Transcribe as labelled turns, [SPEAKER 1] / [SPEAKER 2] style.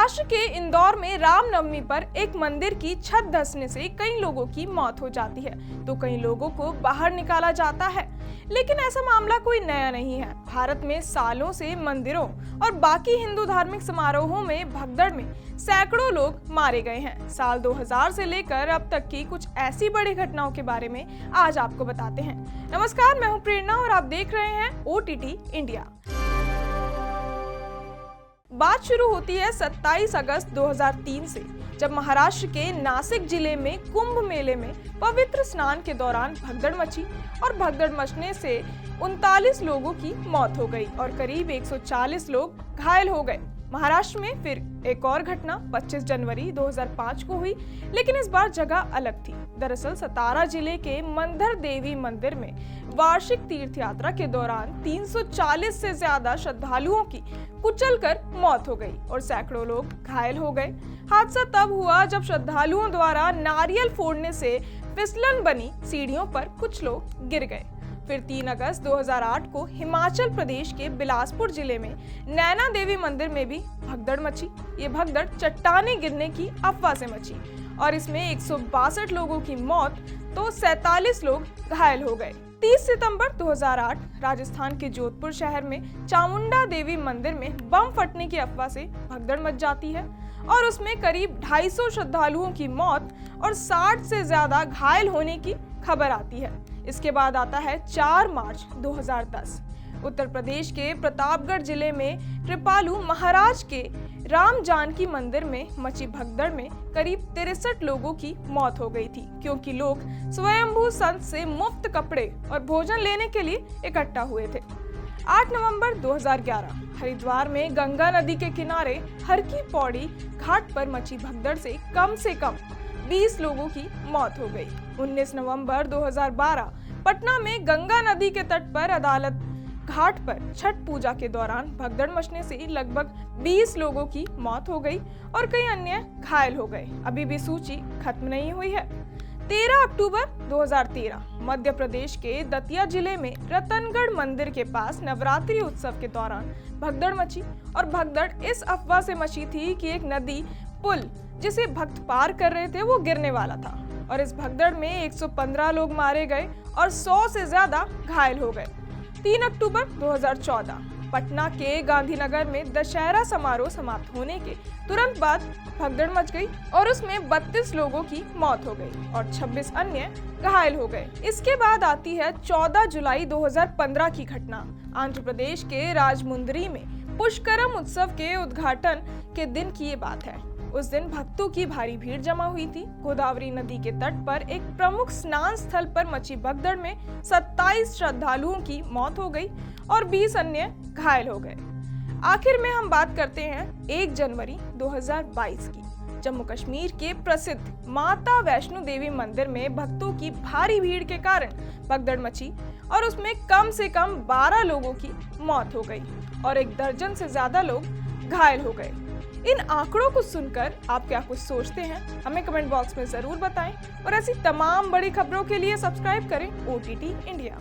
[SPEAKER 1] महाराष्ट्र के इंदौर में रामनवमी पर एक मंदिर की छत धंसने से कई लोगों की मौत हो जाती है तो कई लोगों को बाहर निकाला जाता है। लेकिन ऐसा मामला कोई नया नहीं है। भारत में सालों से मंदिरों और बाकी हिंदू धार्मिक समारोहों में भगदड़ में सैकड़ों लोग मारे गए हैं। साल 2000 से लेकर अब तक की कुछ ऐसी बड़ी घटनाओं के बारे में आज आपको बताते हैं। नमस्कार, मैं हूं प्रेरणा और आप देख रहे हैं OTT इंडिया। बात शुरू होती है 27 अगस्त 2003 से, जब महाराष्ट्र के नासिक जिले में कुंभ मेले में पवित्र स्नान के दौरान भगदड़ मची और भगदड़ मचने से 39 लोगों की मौत हो गई और करीब 140 लोग घायल हो गए। महाराष्ट्र में फिर एक और घटना 25 जनवरी 2005 को हुई, लेकिन इस बार जगह अलग थी। दरअसल सतारा जिले के मंदिर देवी मंदिर में वार्षिक तीर्थ यात्रा के दौरान 340 से ज्यादा श्रद्धालुओं की कुचलकर मौत हो गई और सैकड़ों लोग घायल हो गए। हादसा तब हुआ जब श्रद्धालुओं द्वारा नारियल फोड़ने से फिसलन बनी सीढ़ियों पर कुछ लोग गिर गए। फिर 3 अगस्त 2008 को हिमाचल प्रदेश के बिलासपुर जिले में नैना देवी मंदिर में भी भगदड़ मची। ये भगदड़ चट्टाने गिरने की अफवाह से मची और इसमें 162 लोगों की मौत तो 47 लोग घायल हो गए। 30 सितंबर 2008 राजस्थान के जोधपुर शहर में चामुंडा देवी मंदिर में बम फटने की अफवाह से भगदड़ मच जाती है और उसमें करीब 250 श्रद्धालुओं की मौत और 60 से ज्यादा घायल होने की खबर आती है। इसके बाद आता है 4 मार्च 2010। उत्तर प्रदेश के प्रतापगढ़ जिले में कृपालू महाराज के राम जानकी मंदिर में मची भगदड़ में करीब 63 लोगों की मौत हो गई थी, क्योंकि लोग स्वयंभू संत से मुफ्त कपड़े और भोजन लेने के लिए इकट्ठा हुए थे। 8 नवंबर 2011 हरिद्वार में गंगा नदी के किनारे हर की पौड़ी घाट पर मची भगदड़ से कम 20 लोगों की मौत हो गई। 19 नवंबर 2012 पटना में गंगा नदी के तट पर अदालत घाट पर छठ पूजा के दौरान भगदड़ मचने से लगभग 20 लोगों की मौत हो गई और कई अन्य घायल हो गए। अभी भी सूची खत्म नहीं हुई है। 13 अक्टूबर 2013 मध्य प्रदेश के दतिया जिले में रतनगढ़ मंदिर के पास नवरात्रि उत्सव के दौरान भगदड़ मची और भगदड़ इस अफवाह से मची थी कि एक नदी पुल जिसे भक्त पार कर रहे थे वो गिरने वाला था और इस भगदड़ में 115 लोग मारे गए और 100 से ज्यादा घायल हो गए। 3 अक्टूबर 2014 पटना के गांधीनगर में दशहरा समारोह समाप्त होने के तुरंत बाद भगदड़ मच गई और उसमें 32 लोगों की मौत हो गई और 26 अन्य घायल हो गए। इसके बाद आती है 14 जुलाई 2015 की घटना। आंध्र प्रदेश के राजमुंदरी में पुष्करम उत्सव के उद्घाटन के दिन की ये बात है। उस दिन भक्तों की भारी भीड़ जमा हुई थी। गोदावरी नदी के तट पर एक प्रमुख स्नान स्थल पर मची भगदड़ में 27 श्रद्धालुओं की मौत हो गई और 20 अन्य घायल हो गए। आखिर में हम बात करते हैं 1 जनवरी 2022 की। जम्मू कश्मीर के प्रसिद्ध माता वैष्णो देवी मंदिर में भक्तों की भारी भीड़ के कारण भगदड़ मची और उसमें कम से कम 12 लोगों की मौत हो गई और 1 दर्जन से ज्यादा लोग घायल हो गए। इन आंकड़ों को सुनकर आप क्या कुछ सोचते हैं? हमें कमेंट बॉक्स में जरूर बताएं और ऐसी तमाम बड़ी खबरों के लिए सब्सक्राइब करें OTT इंडिया।